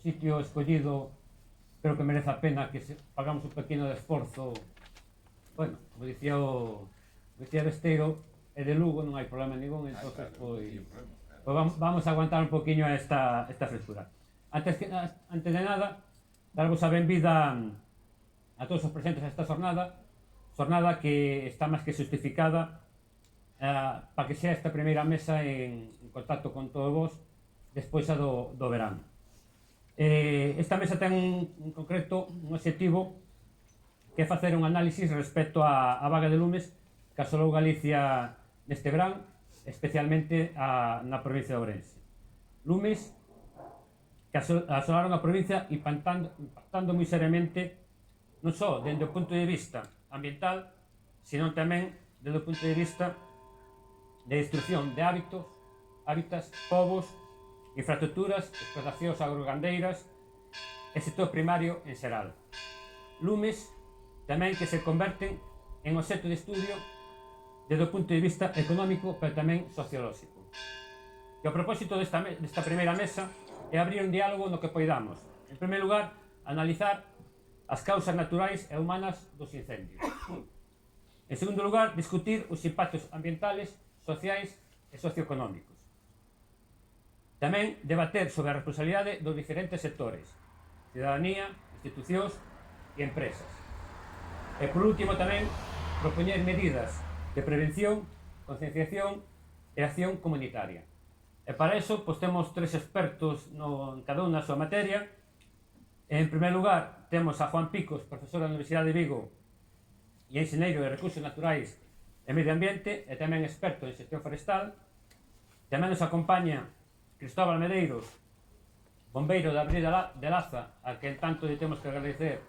sitio escollido creo que merece a pena que pagamos un pequeno esforzo. Bueno, como dicía Besteiro, é de Lugo, non hai problema ningún, entonces pois vamos a aguantar un poquinho esta frescura. Antes de nada, darvos a benvida a todos os presentes a esta jornada que está máis que justificada para que sea esta primeira mesa en contacto con todos vos despois do verán. Esta mesa ten en concreto un objetivo que é facer un análisis respecto á vaga de lumes que asolou Galicia neste verán, especialmente na provincia de Ourense. Lumes que asolaron a provincia impactando moi seriamente non só dende o punto de vista ambiental, sino tamén dende o punto de vista de destrucción de hábitats, povos, infraestructuras, explotacións agrogandeiras e sector primario en xeral. Lumes tamén que se converten en obxecto de estudio desde o punto de vista económico, pero tamén sociolóxico. E o propósito desta primeira mesa é abrir un diálogo no que poidamos, en primeiro lugar, analizar as causas naturais e humanas dos incendios. En segundo lugar, discutir os impactos ambientales, sociais e socioeconómicos. Tamén debater sobre a responsabilidade dos diferentes sectores, cidadanía, institucións e empresas. E por último tamén propoñer medidas de prevención, concienciación e acción comunitaria. E para iso temos tres expertos en cada unha na súa materia. En primeiro lugar temos a Juan Picos, profesor da Universidade de Vigo e enxeñeiro de Recursos Naturais e Medio Ambiente e tamén experto en xestión forestal. Tamén nos acompaña Cristóbal Medeiros, bombeiro de Abril de Laza, a que en tanto lle temos que agradecer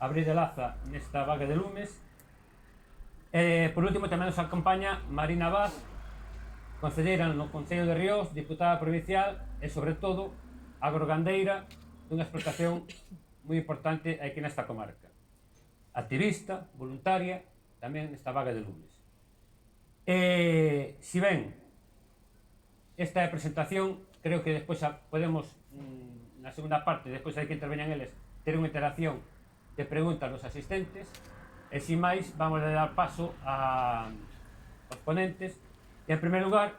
Abril de Laza nesta vaga de lumes. E por último tamén nos acompaña Marina Vaz, concelleira no Concello de Ríos, diputada provincial e sobre todo agrogandeira dunha explotación moi importante aquí nesta comarca. Activista, voluntaria, tamén nesta vaga de lumes. Si ben esta é a presentación, creo que despois podemos, na segunda parte, despois hai que interveñan eles, ter unha interacción de preguntas dos asistentes, e sin máis vamos a dar paso aos ponentes. E en primeiro lugar,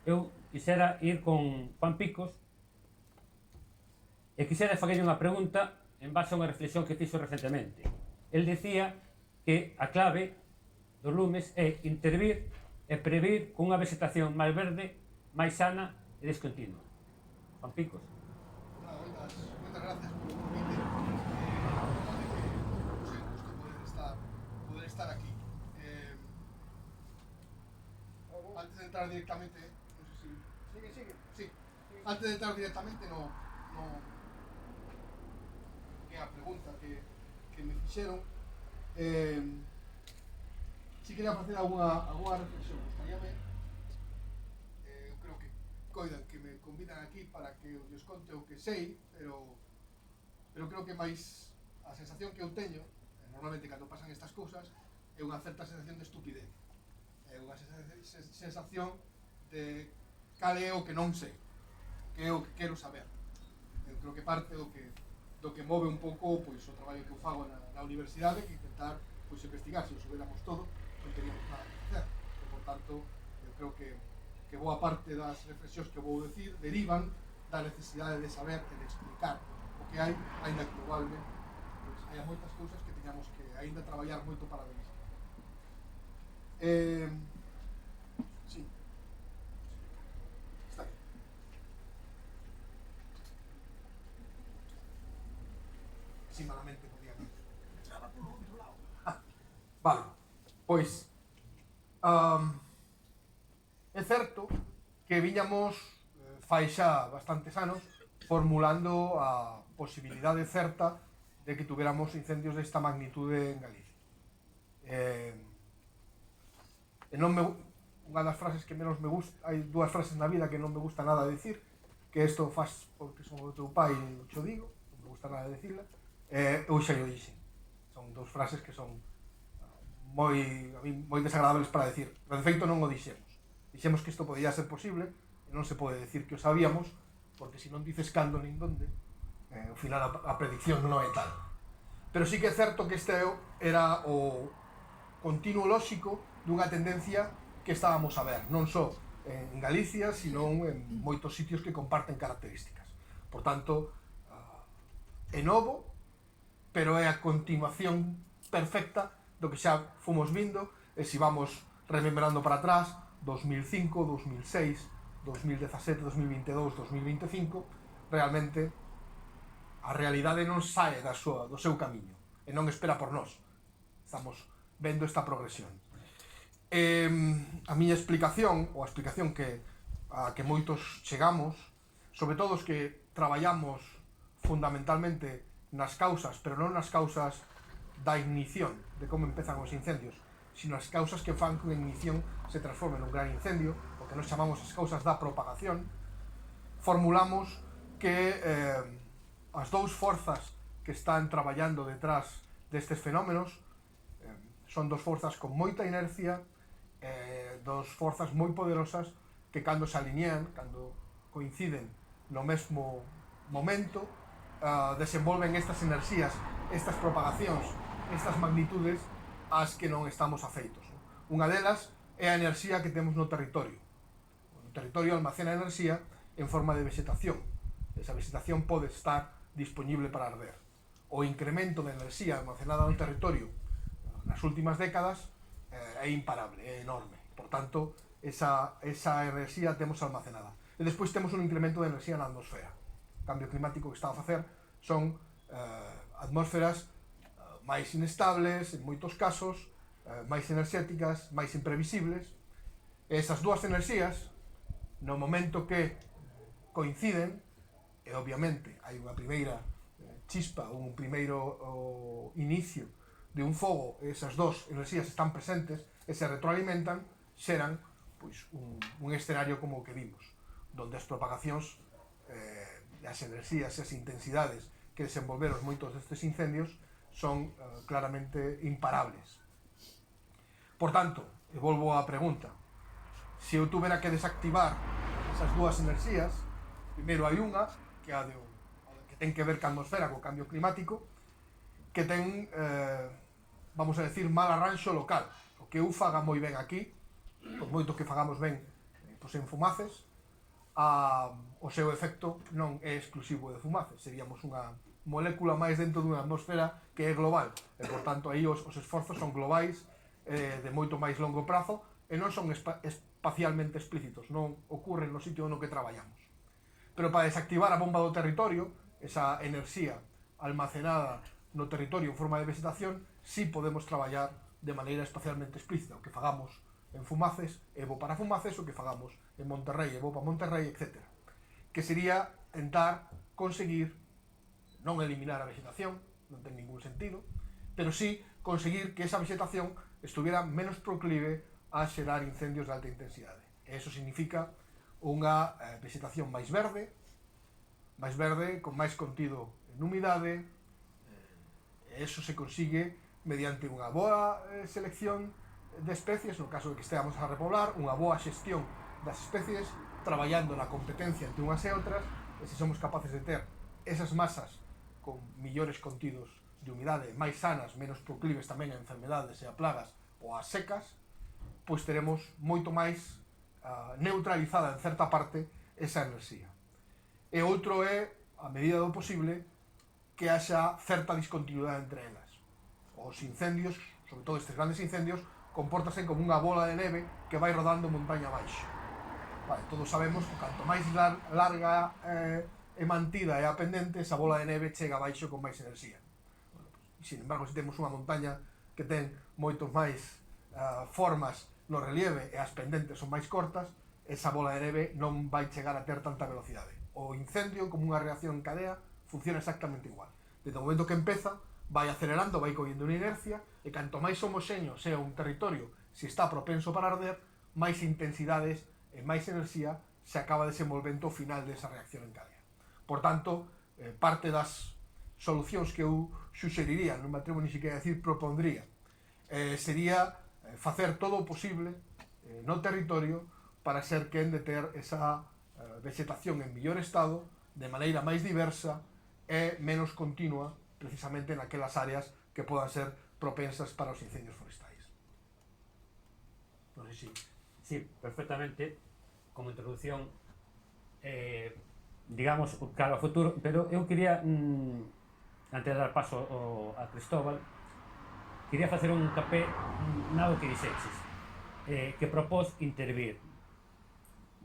eu quixera ir con Juan Picos e quixera facerlle unha pregunta en base a unha reflexión que fixo recentemente. El decía que a clave dos lumes é intervir e previr cunha vegetación máis verde, máis sana e descontinua. Juan Picos. Moitas gracias por o convite. Poder estar aquí. Antes de entrar directamente, no sé si... Sí. Antes de entrar directamente no que a pregunta que me fixeron, si quería facer alguna reflexión. Gustaríame, eu creo que coidan que me convidan aquí para que os conte o que sei, pero creo que máis a sensación que eu teño, normalmente cando pasan estas cousas, é unha certa sensación de estupidez. É unha sensación de cal é o que non sei, que é o que quero saber. Eu creo que parte do que move un pouco pois, o traballo que eu fago na universidade, que intentar pois, investigar. Se o soubéramos todo, non teríamos nada que facer. E, por tanto, eu creo que boa parte das reflexións que vou decir derivan da necesidade de saber e de explicar o que hai, ainda que probablemente pois, hai moitas cousas que teñamos que ainda traballar moito para ver isto. Sí. Está aquí. Sí, malamente podía echaba por outro lado. Vale, pois é certo que viñamos fai xa bastantes anos formulando a posibilidade certa de que tuviéramos incendios desta magnitude en Galicia. Unha das frases que menos me gusta, hai dúas frases na vida que non me gusta nada dicir, que isto faz porque son o teu pai e xo digo, non me gusta nada dicirla, eu xa o dixen. Son dous frases que son moi desagradables para decir, pero de feito non o dixemos. Dixemos que isto podía ser posible e non se pode decir que o sabíamos, porque se non dices cando nin donde, ao final a predicción non é tal. Pero sí que é certo que este era o continuo lóxico dunha tendencia que estábamos a ver, non só en Galicia, sino en moitos sitios que comparten características. Por tanto, é novo, pero é a continuación perfecta do que xa fomos vindo, e se vamos remembrando para atrás, 2005, 2006, 2017, 2022, 2025, realmente a realidade non sae do seu camiño e non espera por nós. Estamos vendo esta progresión. A miña explicación, ou a explicación a que moitos chegamos, sobre todo os que traballamos fundamentalmente nas causas, pero non nas causas da ignición, de como empezan os incendios, sino as causas que fan que unha ignición se transforme nun gran incendio, o que nos chamamos as causas da propagación, formulamos que as dous forzas que están traballando detrás destes fenómenos son dos forzas con moita inercia, dos forzas moi poderosas que cando se alinean, cando coinciden no mesmo momento, desenvolven estas enerxías, estas propagacións, estas magnitudes ás que non estamos afeitos. Unha delas é a enerxía que temos no territorio. O territorio almacena enerxía en forma de vegetación. Esa vegetación pode estar disponible para arder. O incremento de enerxía almacenada no territorio nas últimas décadas é imparable, é enorme. Por tanto, esa enerxía temos almacenada. E despois temos un incremento de enerxía na atmosfera. O cambio climático que está a facer son atmosferas máis inestables, en moitos casos, máis enerxéticas, máis imprevisibles. E esas dúas enerxías, no momento que coinciden, e obviamente hai unha primeira chispa, un primeiro inicio de un fogo, esas dúas enerxías están presentes e se retroalimentan, xeran pois, un escenario como o que vimos, donde as propagacións, as enerxías e as intensidades que desenvolveron moitos destes incendios son claramente imparables. Por tanto, e volvo á pregunta, se eu tuvera que desactivar esas dúas enerxías, primeiro hai unha, que é a que ten que ver ca atmosfera, co cambio climático, que ten, vamos a decir, mal arranxo local. O que eu faga moi ben aquí, por moito que fagamos ben pois en Fumaces, o seu efecto non é exclusivo de Fumaces, seríamos unha molécula máis dentro dunha atmosfera que é global, e por tanto aí os esforzos son globais, de moito máis longo prazo, e non son espacialmente explícitos, non ocurren no sitio no que traballamos. Pero para desactivar a bomba do territorio, esa enerxía almacenada no territorio en forma de vegetación, sí podemos traballar de maneira espacialmente explícita. O que fagamos en Fumaces é bo para Fumaces, o que fagamos en Monterrey é bo para Monterrey, etc. Que sería tentar conseguir non eliminar a vegetación, non ten ningún sentido, pero sí conseguir que esa vegetación estuviera menos proclive a xerar incendios de alta intensidade. E eso significa unha vegetación máis verde, con máis contido en humidade, e eso se consigue mediante unha boa selección de especies, no caso de que esteamos a repoblar, unha boa xestión das especies, traballando na competencia entre unhas e outras, e se somos capaces de ter esas masas con millores contidos de humidade, máis sanas, menos proclives tamén a enfermedades e a plagas ou a secas, pois teremos moito máis neutralizada en certa parte esa enerxía. E outro é, a medida do posible, que haxa certa discontinuidade entre elas. Os incendios, sobre todo estes grandes incendios, compórtase como unha bola de neve que vai rodando montaña abaixo. Vale, todos sabemos que canto máis larga e mantida é a pendente, esa bola de neve chega abaixo con máis enerxía. Sin embargo, se temos unha montaña que ten moitos máis formas no relieve e as pendentes son máis cortas, esa bola de neve non vai chegar a ter tanta velocidade. O incendio, como unha reacción en cadea, funciona exactamente igual. Desde o momento que empeza, vai acelerando, vai collendo unha inercia, e canto máis homoxéneo sea un territorio, se está propenso para arder, máis intensidades e máis enerxía se acaba desenvolvendo ao final desa reacción en cadea. Por tanto, parte das solucións que eu suxeriría, non me atrevo ni siquiera a decir propondría, sería facer todo o posible no territorio para ser quen de ter esa vegetación en mellor estado, de maneira máis diversa, é menos continua precisamente naquelas áreas que podan ser propensas para os incendios forestais. Non sei se... Sí, perfectamente, como introducción, digamos, cara ao futuro, pero eu quería, antes de dar paso a Cristóbal, quería facer un capé nado que dixeches, que propós intervir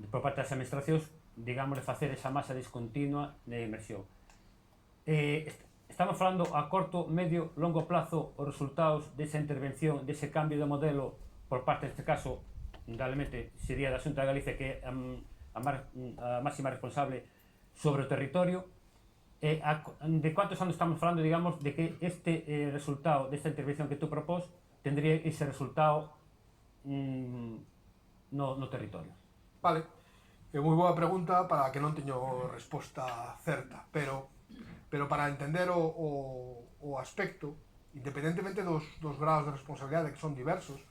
por parte das administracións, digamos, de facer esa masa discontinua de inversión. Estamos falando a corto, medio, longo plazo os resultados desa intervención, dese cambio de modelo por parte, neste caso, realmente sería da Xunta de Galicia, que é a máxima responsable sobre o territorio. De cuántos anos estamos falando, digamos, de que este resultado desta intervención que tú propós tendría ese resultado no territorio? Vale, é moi boa pregunta para que non teño resposta certa, pero para entender o aspecto, independentemente dos grados de responsabilidade, que son diversos,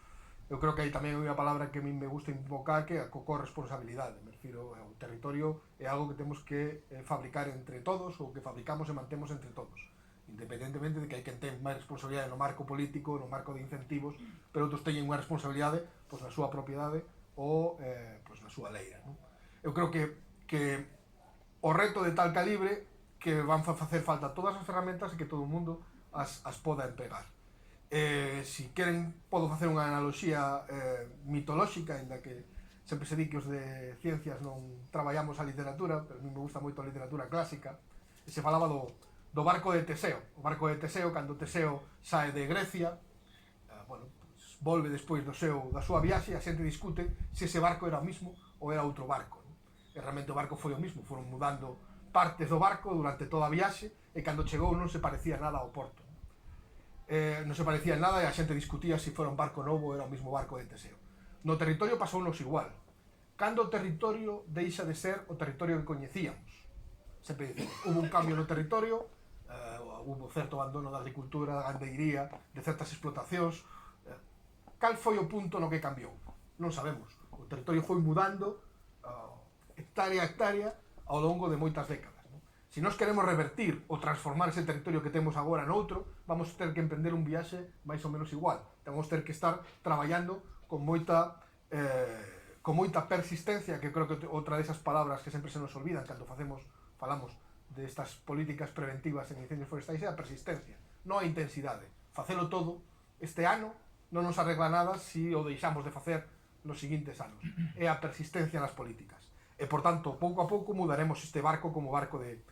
eu creo que hai tamén unha palabra que a mí me gusta invocar, que é a corresponsabilidade. Me refiro, o territorio é algo que temos que fabricar entre todos, ou que fabricamos e mantemos entre todos, independentemente de que hai quen ten máis responsabilidade no marco político, no marco de incentivos, pero outros teñen unha responsabilidade pois, na súa propiedade ou pois, na súa leira, non? Eu creo que o reto de tal calibre que van facer falta todas as ferramentas e que todo o mundo as poda empregar. Si queren, podo facer unha analoxía mitolóxica, ainda que sempre se di que os de ciencias non traballamos a literatura, pero a mí me gusta moito a literatura clásica, e se falaba do barco de Teseo. O barco de Teseo, cando Teseo sae de Grecia, bueno, pues, volve despois da súa viaxe, a xente discute se ese barco era o mismo ou era outro barco, non? E realmente o barco foi o mismo, foron mudando partes do barco durante toda a viaxe, e cando chegou non se parecía nada ao porto. Non se parecía en nada e a xente discutía se fora un barco novo ou era o mismo barco de Teseo. No territorio pasounos igual. Cando o territorio deixa de ser o territorio que coñecíamos? Sempre dicen, hubo un cambio no territorio, hubo certo abandono da agricultura, da gandeiría, de certas explotacións. Cal foi o punto no que cambiou? Non sabemos. O territorio foi mudando hectárea a hectárea ao longo de moitas décadas. Se nós queremos revertir ou transformar ese territorio que temos agora noutro, vamos ter que emprender un viaxe máis ou menos igual. Vamos ter que estar traballando con moita persistencia, que creo que outra desas palabras que sempre se nos olvidan cando falamos destas políticas preventivas en incendios forestais é a persistencia, non a intensidade. Facelo todo este ano non nos arregla nada se o deixamos de facer nos seguintes anos. É a persistencia nas políticas. E, por tanto, pouco a pouco mudaremos este barco como barco de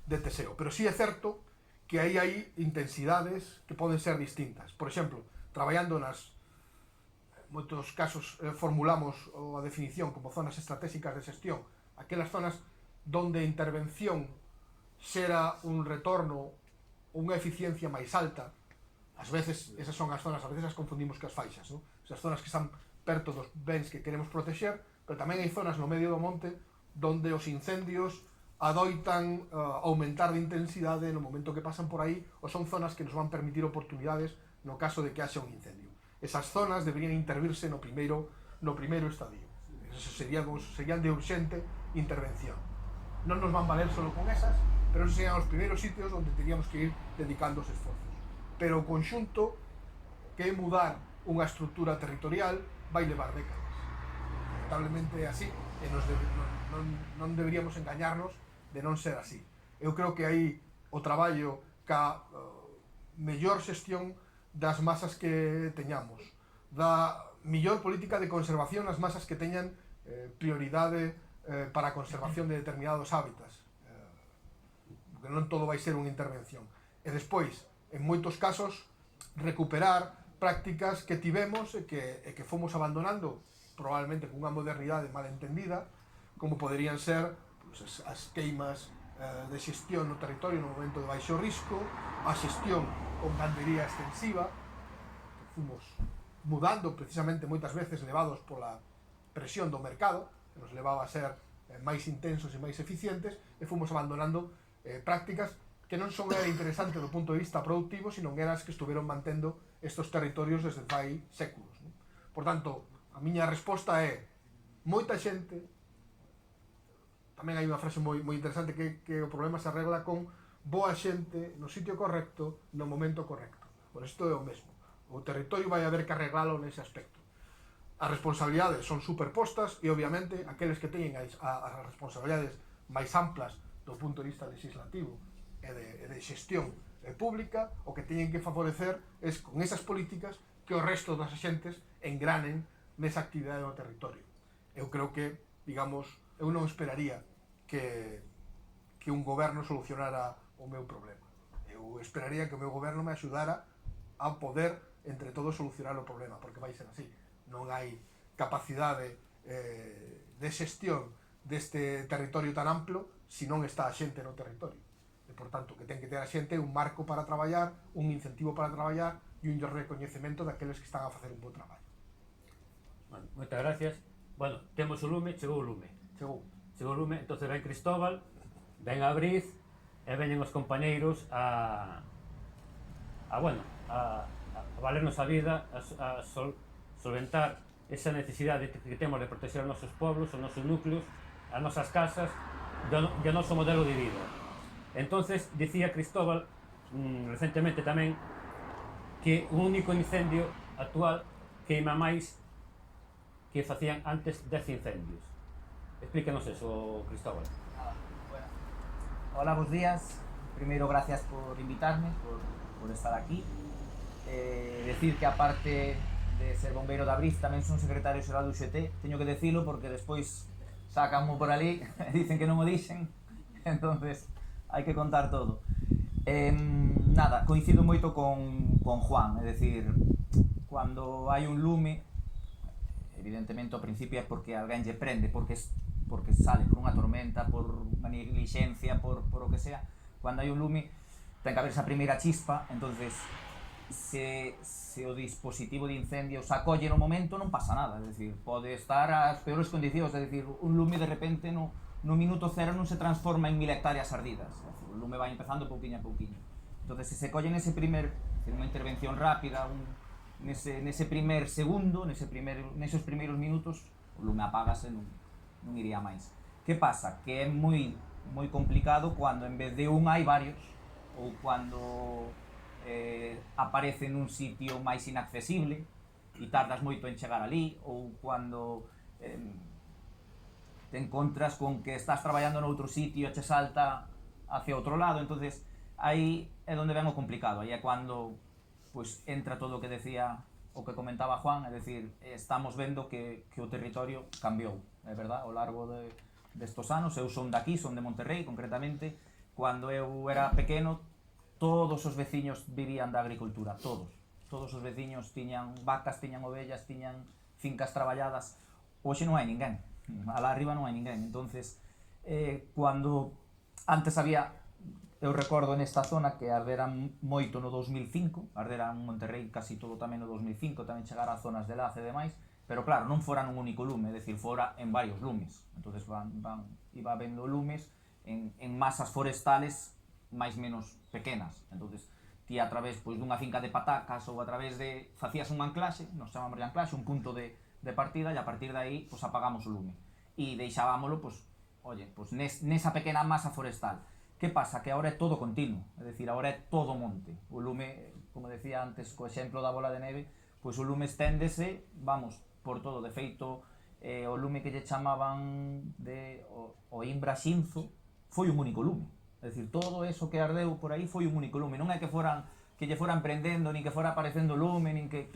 Teseo. Pero sí é certo que aí hai intensidades que poden ser distintas. Por exemplo, traballando moitos casos formulamos a definición como zonas estratégicas de xestión, aquelas zonas donde a intervención xera un retorno, unha eficiencia máis alta. Ás veces, esas son as zonas, ás veces as confundimos cas faixas, non? Esas zonas que están perto dos bens que queremos protexer, pero tamén hai zonas no medio do monte donde os incendios adoitan aumentar de intensidade no momento que pasan por aí, ou son zonas que nos van permitir oportunidades no caso de que haxa un incendio. Esas zonas deberían intervirse no primeiro estadio. Esos serían de urxente intervención. Non nos van valer solo con esas, pero esos serían os primeiros sitios onde teríamos que ir dedicando os esforzos. Pero o conxunto que é mudar unha estrutura territorial vai levar décadas. Lamentablemente é así, e non deberíamos engañarnos de non ser así. Eu creo que aí o traballo ca mellor xestión das masas que teñamos, da mellor política de conservación nas masas que teñan prioridade para a conservación de determinados hábitats, porque non todo vai ser unha intervención. E despois, en moitos casos, recuperar prácticas que tivemos e que fomos abandonando probablemente con unha modernidade mal entendida, como poderían ser pues, as queimas de xestión no territorio no momento de baixo risco, a xestión con gandería extensiva, que fomos mudando precisamente moitas veces levados pola presión do mercado, que nos levaba a ser máis intensos e máis eficientes, e fomos abandonando prácticas que non son era interesantes do punto de vista productivo, sino que eran as que estuveron mantendo estos territorios desde fai séculos, non? Por tanto, a miña resposta é moita xente tamén hai unha frase moi interesante que o problema se arregla con boa xente no sitio correcto no momento correcto. Por isto é o mesmo. O territorio vai haber que arreglalo nese aspecto. As responsabilidades son superpostas e obviamente aqueles que teñen as responsabilidades máis amplas do punto de vista legislativo e de xestión pública, o que teñen que favorecer é con esas políticas que o resto das xentes engranen nesa actividade no territorio. Eu creo que, digamos, eu non esperaría que un goberno solucionara o meu problema. Eu esperaría que o meu goberno me axudara a poder, entre todos, solucionar o problema, porque vai ser así. Non hai capacidade de xestión deste territorio tan amplo se non está a xente no territorio. E, por tanto, que ten que ter a xente un marco para traballar, un incentivo para traballar e un recoñecemento daqueles que están a facer un bo traballo. Bueno, moitas gracias. Bueno, temos o lume, chegou o lume. Chegou o lume, entonces ven Cristóbal, ven a Briz e veñen os compañeiros a valernos a vida, a solventar esa necesidade que temos de proteger os nosos poblos, os nosos núcleos, as nosas casas e o noso modelo de vida. Entonces, dicía Cristóbal recentemente tamén que un único incendio actual queima máis que facían antes 10 incendios. Explíquenos eso, Cristóbal. Hola, buenos días. Primero, gracias por invitarme, por estar aquí. Decir que aparte de ser bombeiro da Briz, tamén son secretario xeral do UGT. Teño que decirlo porque despois sacanmo por ali e dicen que non o dixen, entonces hai que contar todo. Nada, coincido moito con Juan, é dicir, cando hai un lume, evidentemente ao principio é porque alguén lle prende, porque sale por unha tormenta, por unha negligencia, por o que sea. Cando hai un lume ten que haber esa primeira chispa, entonces se o dispositivo de incendio se acolle no momento non pasa nada, é dicir, pode estar ás peores condicións, é dicir, un lume de repente no minuto cero non se transforma en 1000 hectáreas ardidas, é dicir, o lume vai empezando pouquiño a pouquiño. Entonces, se se colle nese primer, unha intervención rápida, nese primer segundo, neses primeiros minutos, o lume apágase, non iría máis. Que pasa? Que é moi complicado cando en vez de un hai varios, ou cando aparece nun sitio máis inaccesible e tardas moito en chegar ali, ou cando te encontras con que estás traballando noutro sitio e che salta hacia outro lado. Entonces aí é onde ven o complicado, aí é cando pues entra todo o que decía, o que comentaba Juan, é dicir, estamos vendo que o territorio cambiou, é verdad, ao largo destos anos. Eu son daqui, son de Monterrey concretamente. Cando eu era pequeno, todos os veciños vivían da agricultura, todos os veciños tiñan vacas, tiñan ovellas, tiñan fincas traballadas. Hoxe non hai ninguén, alá arriba non hai ninguén. Entonces, cando antes había, eu recordo nesta zona que arderan moito no 2005, arderan Monterrey casi todo tamén no 2005, tamén chegaran a zonas de Lace e demais, pero claro, non fora nun único lume, é dicir, fora en varios lumes. Entonces iba vendo lumes en masas forestales máis menos pequenas. Entonces, ti a través dunha finca de patacas ou a través de, facías un anclaxe, nos chamamos de anclaxe, un punto de partida, e a partir de aí apagamos o lume e deixábamolo nesa pequena masa forestal. Que pasa? Que agora é todo continuo, é dicir, agora é todo monte. O lume, como decía antes co exemplo da bola de neve, o lume esténdese, por todo. De feito, o lume que lle chamaban o Imbra Xinzo foi un único lume. É dicir, todo eso que ardeu por aí foi un único lume. Non é que lle foran prendendo, nin que fora aparecendo lume, nin que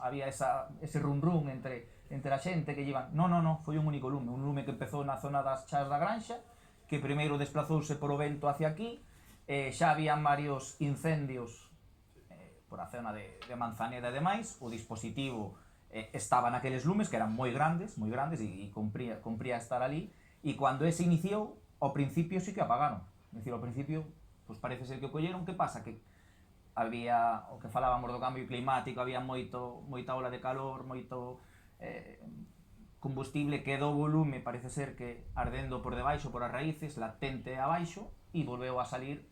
había ese run entre a xente que llevan. Non, foi un único lume. Un lume que empezou na zona das Chas da Granxa, que primeiro desplazouse por o vento hacia aquí. Xa habían varios incendios por a zona de Manzaneda e demais. O dispositivo estaba naqueles lumes que eran moi grandes e cumpría estar ali. E cando ese iniciou, ao principio sí que apagaron. É dicir, ao principio, parece ser que o colleron. Que pasa? Que había, o que falábamos do cambio climático, había moita ola de calor, moito combustible, quedou o lume, parece ser que ardendo por debaixo, por as raíces, latente abaixo, e volveu a salir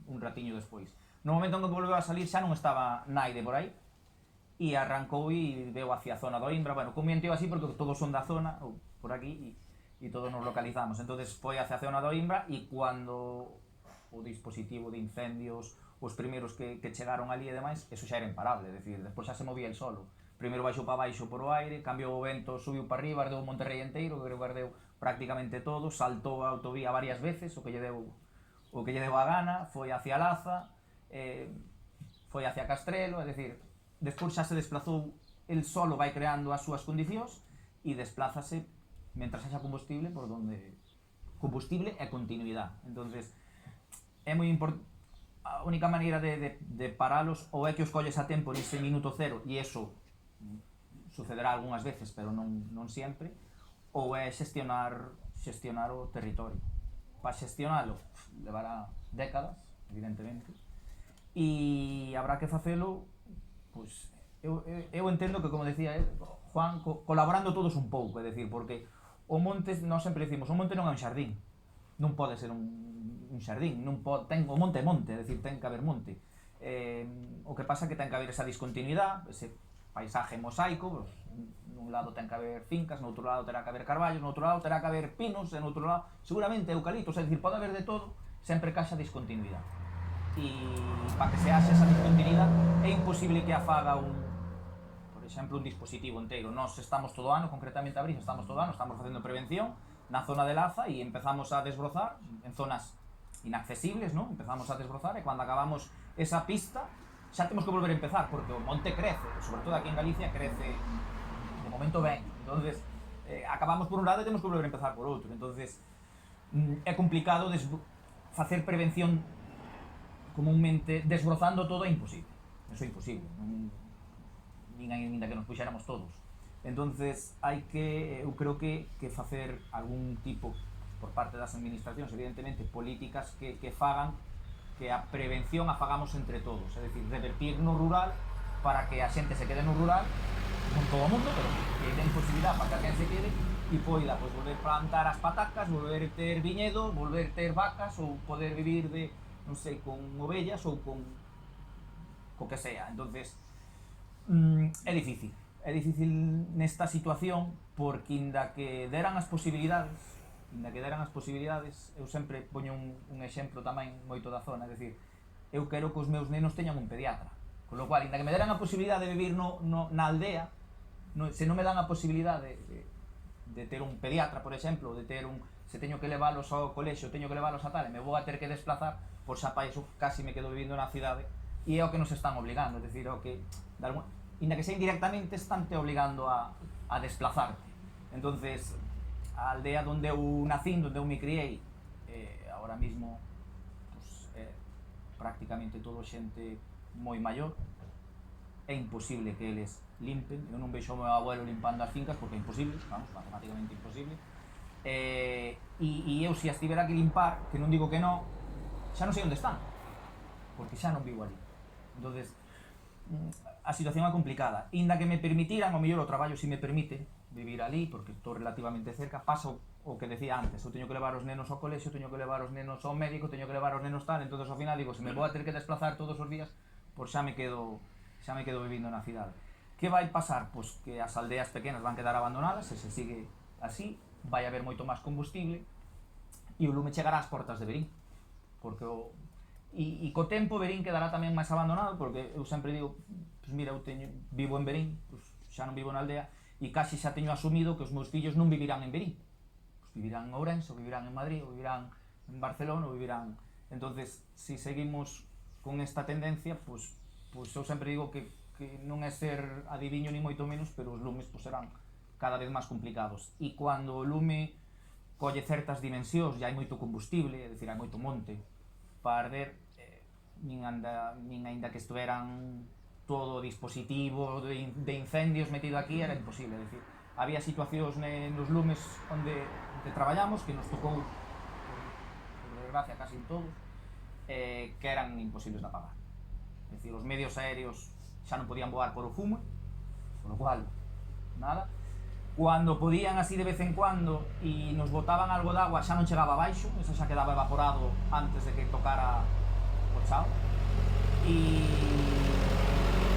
un ratiño despois. No momento en que volveu a salir xa non estaba naide por aí, e arrancou e veu hacia a zona do Imbra. Bueno, comenteo así porque todos son da zona, ou por aquí, e todos nos localizamos. Entonces foi hacia a zona do Imbra e cando o dispositivo de incendios, os primeiros que chegaron ali e demais, eso xa era imparable, é dicir, despois xa se movía el solo. Primeiro baixou para baixo por o aire, cambiou o vento, subiu para arriba, ardeu Monterrey inteiro, creo que ardeu prácticamente todo, saltou a autovía varias veces, o que lle deu a gana, foi hacia Laza, foi hacia Castrelo, é dicir, despois xa se desplazou, el solo vai creando as súas condicións e desplázase mentras haxa combustible por donde combustible e continuidade. Entonces é moi importante, a única maneira de paralos ou é que os colles a tempo nese minuto cero, e eso sucederá algunhas veces, pero non sempre, ou é xestionar o territorio. Para xestionalo levará décadas, evidentemente, e habrá que facelo, pois, eu entendo que, como decía Juan, colaborando todos un pouco, é dicir, porque o monte, nós sempre decimos, o monte non é un xardín, non pode ser un xardín, o monte é monte, é dicir, ten que haber monte. O que pasa é que ten que haber esa discontinuidade, ese paisaje mosaico, pues, nun lado ten que haber fincas, no outro lado terá que haber carballos, no outro lado terá que haber pinos, e no outro lado seguramente eucaliptos, é dicir, pode haber de todo, sempre que haxa discontinuidade. E para que se haxe esa discontinuidade é imposible que afaga por exemplo, un dispositivo inteiro. Nós estamos todo ano, concretamente a Brisa, estamos todo ano, estamos facendo prevención na zona de Laza e empezamos a desbrozar en zonas inaccesibles, ¿no? Empezamos a desbrozar e cando acabamos esa pista xa temos que volver a empezar, porque o monte crece, sobre todo aquí en Galicia crece de momento ben, entonces acabamos por un lado e temos que volver a empezar por outro, entonces é complicado facer prevención comúnmente desbrozando todo, é imposible, eso é imposible, nin ainda que nos puxéramos todos. Entonces hai que, eu creo que facer algún tipo por parte das administracións, evidentemente, políticas que fagan que a prevención a fagamos entre todos, é dicir, revertir no rural para que a xente se quede no rural, con todo o mundo, pero que den posibilidad para que alguén se quede e poida pues, volver plantar as patacas, volver ter viñedo, volver ter vacas ou poder vivir de, non sei, con ovellas ou con co que sea. Entonces, é difícil nesta situación porque inda que deran as posibilidades, eu sempre poño un exemplo tamén moito da zona, é dicir, eu quero que os meus nenos teñan un pediatra, con lo cual, inda que me deran a posibilidade de vivir na aldea, se non me dan a posibilidade de ter un pediatra, por exemplo, de ter se teño que leválos ao colexio, teño que leválos a tal, e me vou a ter que desplazar, por xa pa iso casi me quedo vivindo na cidade, e é o que nos están obligando, é dicir, o que, inda que sea indirectamente, están te obligando a desplazarte. Entonces, a aldea donde eu nacín, donde eu me criei, ahora mismo pues, prácticamente todo xente moi maior, é imposible que eles limpen, eu non vexo o meu abuelo limpando as fincas porque é imposible, vamos, matemáticamente imposible, e eu se as tivera que limpar, que non digo que non, xa non sei onde están, porque xa non vivo ali. Entonces, a situación é complicada, inda que me permitiran, o mellor o traballo si me permite vivir ali, porque estou relativamente cerca, pasa o que decía antes, eu teño que levar os nenos ao colexio, teño que levar os nenos ao médico, teño que levar os nenos tal, entonces ao final digo, se me vou a ter que desplazar todos os días, pois xa me quedo vivindo na cidade. Que vai pasar? Pois que as aldeas pequenas van quedar abandonadas, se se sigue así, vai haber moito máis combustible, e o lume chegará ás portas de Verín, porque e co tempo Verín quedará tamén máis abandonado, porque eu sempre digo, pois mira, eu vivo en Verín, pois xa non vivo na aldea, e casi xa teño asumido que os meus fillos non vivirán en Verín, pues vivirán en Ourense, ou vivirán en Madrid, ou vivirán en Barcelona, ou vivirán... Entonces, se seguimos con esta tendencia, pues eu sempre digo que non é ser adiviño ni moito menos, pero os lumes pues, serán cada vez máis complicados. E cando o lume colle certas dimensións, e hai moito combustible, é dicir, hai moito monte para arder, nin aínda que estuveran todo o dispositivo de incendios metido aquí, era imposible, é dicir, había situacións nos lumes onde traballamos, que nos tocou, por desgracia, casi en todos, que eran imposibles de apagar. É dicir, os medios aéreos xa non podían voar por o fumo, por lo cual, nada. Cuando podían así de vez en cuando e nos botaban algo de agua, xa non chegaba abaixo, esa xa quedaba evaporado antes de que tocara o chao. E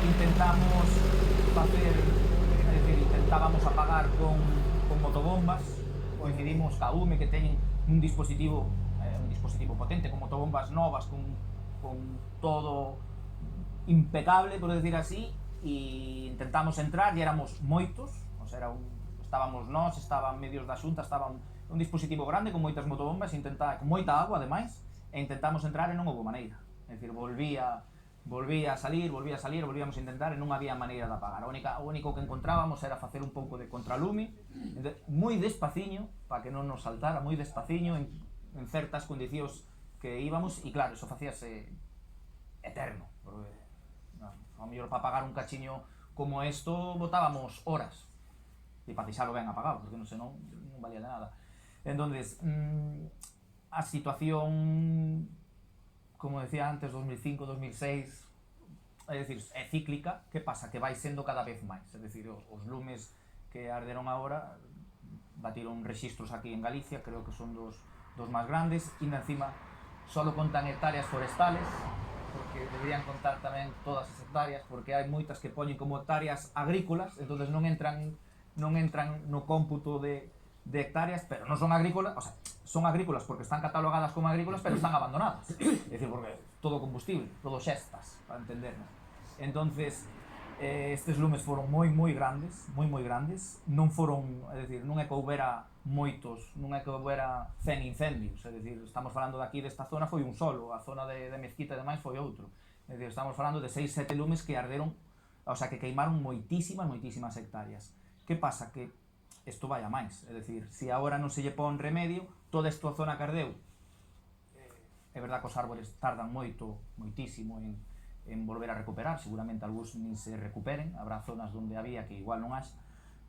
intentamos facer, é dicir, intentábamos apagar con motobombas coincidimos ca UME que teñen un dispositivo potente, con motobombas novas, con todo impecable, por decir así, e intentamos entrar e éramos moitos, o sea, estábamos nós, estaban medios da Xunta, estaba un dispositivo grande con moitas motobombas, con moita agua ademais, e intentamos entrar e non houve maneira, é dicir, volvía a salir, volvíamos a intentar e non había maneira de apagar. O único que encontrábamos era facer un pouco de contralume, moi despaciño, para que non nos saltara, moi despaciño, en certas condicións que íbamos, e claro, eso facíase eterno, porque ao mellor para apagar un cachiño como esto botábamos horas, e para deixalo ben apagado, porque senón non valía de nada. Entonces, a situación, como decía antes, 2005, 2006, é dicir, é cíclica. Que pasa? Que vai sendo cada vez máis, é dicir, os lumes que arderon agora batiron rexistros aquí en Galicia, creo que son dos máis grandes, e encima solo contan hectáreas forestales, porque deberían contar tamén todas as hectáreas, porque hai moitas que poñen como hectáreas agrícolas, entonces non entran no cómputo de hectáreas, pero non son agrícolas, o sea, son agrícolas porque están catalogadas como agrícolas, pero están abandonadas, é dicir, porque todo combustible, todo xestas, para entendernos. Entonces, estes lumes foron moi grandes, non foron, é dicir, non é que houbera moitos, non é que houbera 100 incendios, é dicir, estamos falando daqui desta zona foi un solo, a zona de Mezquita e demais foi outro, é dicir, estamos falando de 6-7 lumes que arderon, o sea, que queimaron moitísimas hectáreas. Que pasa? Que isto vai a máis, é dicir, se agora non se lle pon remedio, toda esta zona que ardeu, é verdad que os árboles tardan moitísimo en volver a recuperar, seguramente algúns nin se recuperen, habrá zonas onde había que igual non haxa,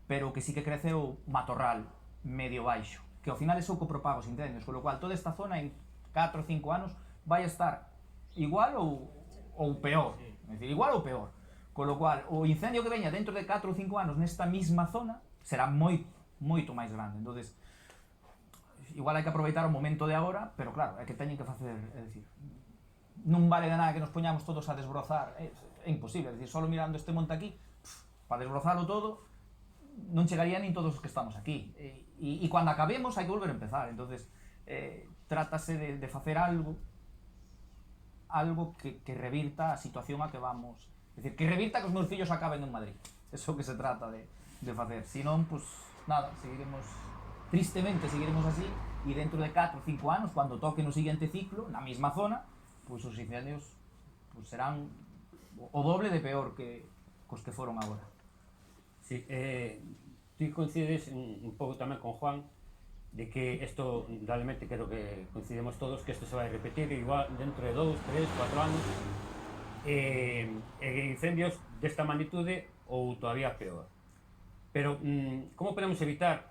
pero que sí que creceu matorral medio baixo, que ao final é o que propaga os incendios, con lo cual toda esta zona en 4 ou 5 anos vai estar igual ou peor, é dicir, igual ou peor, con lo cual o incendio que veña dentro de 4 ou 5 anos nesta mesma zona será moito máis grande. Entonces, igual hai que aproveitar o momento de agora, pero claro, é que teñen que facer, é dicir, non vale de nada que nos poñamos todos a desbrozar, é imposible, é dicir, solo mirando este monte aquí, para desbrozarlo todo, non chegaría nin todos os que estamos aquí, e cando acabemos hai que volver a empezar. Entonces, trátase de facer algo que revirta a situación a que vamos, é dicir, que revirta que os meus fillos acaben en Madrid, eso que se trata de facer, senón, pues nada, tristemente seguiremos así, e dentro de 4 ou 5 anos, cando toque no seguinte ciclo, na mesma zona, pues os incendios serán o doble de peor que os que foron agora. Sí, tú coincides un pouco tamén con Juan de que isto, realmente creo que coincidimos todos, que isto se vai repetir igual dentro de 2, 3, 4 anos, incendios desta magnitude ou todavía peor. Pero, como podemos evitar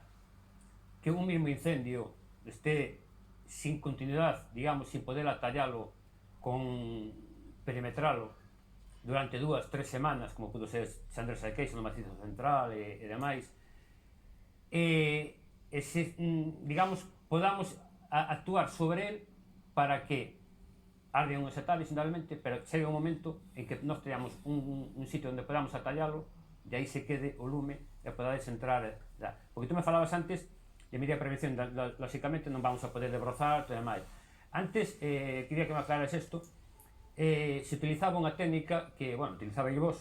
que un mismo incendio esté sin continuidade, digamos, sin poder atallalo, con perimetralo durante 2, 3 semanas, como pudo ser Sandres de Queixo no Macizo Central e demais, digamos, podamos actuar sobre el para que arden unhas hectáreas, indudablemente, pero chegue un momento en que nós teñamos un sitio onde podamos atallalo, e aí se quede o lume e podades entrar. Porque tú me falabas antes de medida de prevención, lógicamente non vamos a poder debrozar e demais. Antes, quería que me aclaras isto, se utilizaba unha técnica que, bueno, utilizabais vos,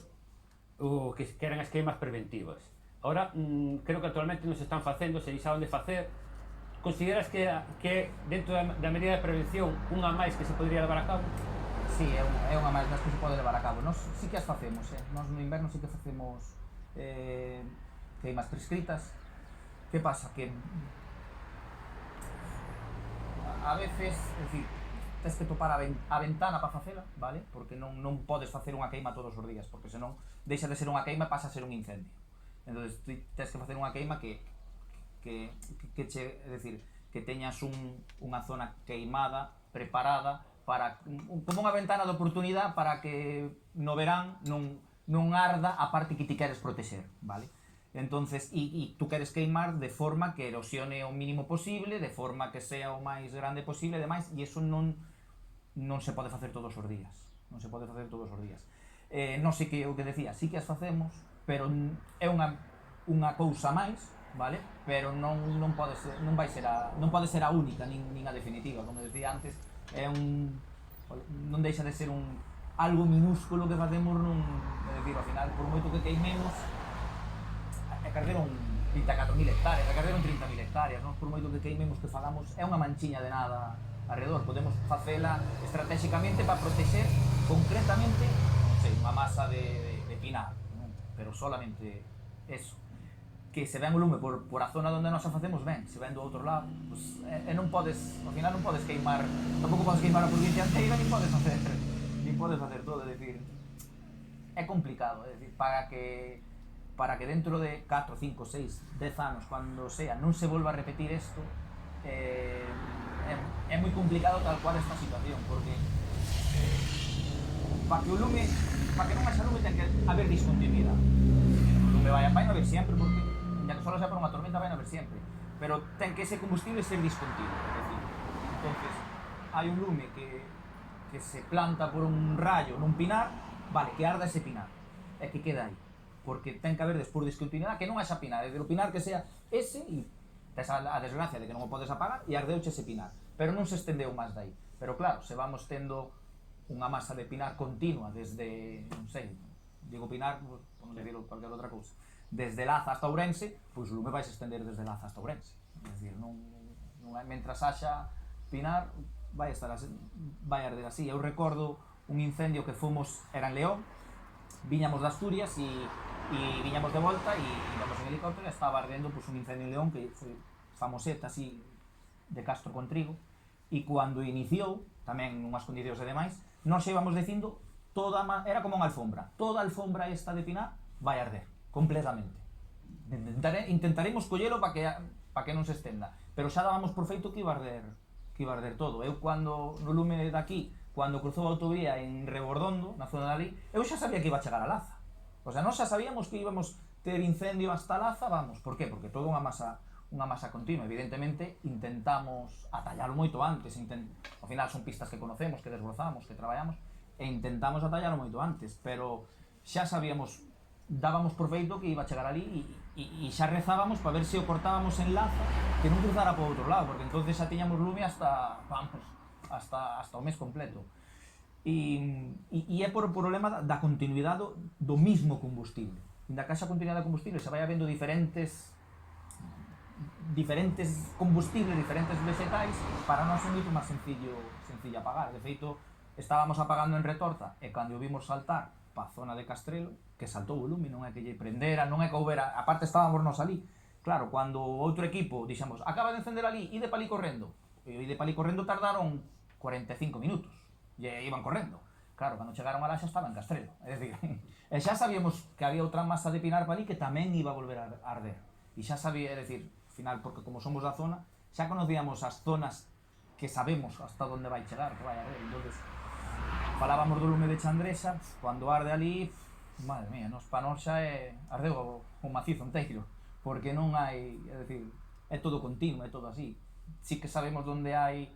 que eran as queimas preventivas. Ahora, creo que actualmente non se están facendo, se deixaron de facer. Consideras que dentro da medida de prevención unha máis que se podría levar a cabo? Sí, é unha máis das que se pode levar a cabo. Nós sí que as facemos, nós no inverno sí que facemos queimas prescritas. Que pasa? Que a veces, é dicir, tens que topar a ventana para facela, vale? Porque non podes facer unha queima todos os días, porque senón deixa de ser unha queima e pasa a ser un incendio. Entón, tens que facer unha queima que é dicir, que teñas unha zona queimada, preparada, para como unha ventana de oportunidade para que no verán non arda a parte que ti queres protexer, vale? Entonces, e tú queres queimar de forma que erosione o mínimo posible, de forma que sea o máis grande posible e demais, e iso non se pode facer todos os días. Non se pode facer todos os días. Non sei que o que decía, sí que as facemos, pero é unha cousa máis vale? Pero non pode ser, non pode ser a única nin a definitiva, como decía antes, non deixa de ser algo minúsculo que facemos é dicir, ao final, por moito que queimemos, carderon 24.000 hectáreas, carderon 30.000 hectáreas, non? Por moito que queimemos que fagamos, é unha manchiña de nada alrededor, podemos facela estratégicamente para proteger concretamente, non sei, unha masa de pinar, non? Pero solamente eso. Que se ven o lume por a zona onde nos a facemos ben, se ven do outro lado, pues, non podes, ao final non podes queimar, tampouco podes queimar a provincia inteira, nin podes facer todo, é dicir, é complicado, é dicir, para que dentro de 4, 5, 6, 10 anos, cando sea, non se volva a repetir isto, é moi complicado tal cual esta situación, porque para que non haxa lume ten que haber discontinuidade. O lume vai a haber sempre, porque ya que solo sea por unha tormenta vai a haber sempre, pero ten que ese combustible ser discontinuo, é dicir, entonces hai un lume que se planta por un rayo nun pinar, vale, que arda ese pinar, e que queda aí, porque ten que haber despois discontinuidade que non haxa pinar, é dicir, o pinar que sea ese, e tes a desgracia de que non o podes apagar, e ardeuche ese pinar, pero non se estendeu máis dai, pero claro, se vamos tendo unha masa de pinar continua desde, non sei, digo pinar, por non decirlo cualquier outra cousa, desde Laza hasta Ourense, pois o lume vai se estender desde Laza hasta Ourense, é dicir, non mentras haxa pinar, vai arder así. Eu recordo un incendio que fomos, era en León, viñamos de Asturias e viñamos de volta e íbamos en helicóptero e estaba ardendo pues, un incendio en León que foi famoseta así de Castro con Trigo, e cando iniciou, tamén nunhas condicións e demais, nós íbamos dicindo era como unha alfombra, toda a alfombra esta de pinar vai arder completamente. Intentaremos collelo para que non se estenda, pero xa dábamos por feito que iba a arder todo. Eu cando no lume daqui, cando cruzou a autovía en Rebordondo, na zona de ali, eu xa sabía que iba a chegar a Laza. O sea, nós xa sabíamos que íbamos ter incendio hasta Laza, vamos, por qué? Porque toda unha masa continua, evidentemente intentamos atallalo moito antes, ao final son pistas que conocemos, que desbrozamos, que traballamos, e intentamos atallalo moito antes, pero xa sabíamos, dábamos por feito que iba a chegar ali e xa rezábamos para ver se o cortábamos en Laza, que non cruzara por outro lado, porque entonces xa tiñamos lume hasta o mes completo. E é por o problema da continuidade do mismo combustible. Da que haxa continuidade de combustible se vai habendo diferentes combustibles, diferentes vegetais, para nós é moito máis sencillo apagar. De feito, estábamos apagando en Retorta e cando o vimos saltar pa zona de Castrelo, que saltou o lume, non é que lle prendera, non é que houbera, aparte estábamos nós ali. Claro, cando outro equipo dixemos, acaba de encender ali, ide pa ali correndo. E ide pa ali correndo tardaron 45 minutos, e iban correndo. Claro, cando chegaron alá xa estaba en Castrelo, é dicir, e xa sabíamos que había outra masa de pinar pa ali que tamén iba a volver a arder. E xa sabía, é dicir, ao final, porque como somos da zona, xa conocíamos as zonas que sabemos hasta onde vai chegar, que vai arder. Entonces, falábamos do lume de Chandresa, cando arde ali, madre mía, para nós xa ardeu o macizo inteiro, porque non hai, é dicir, é todo continuo, é todo así. Sí que sabemos onde hai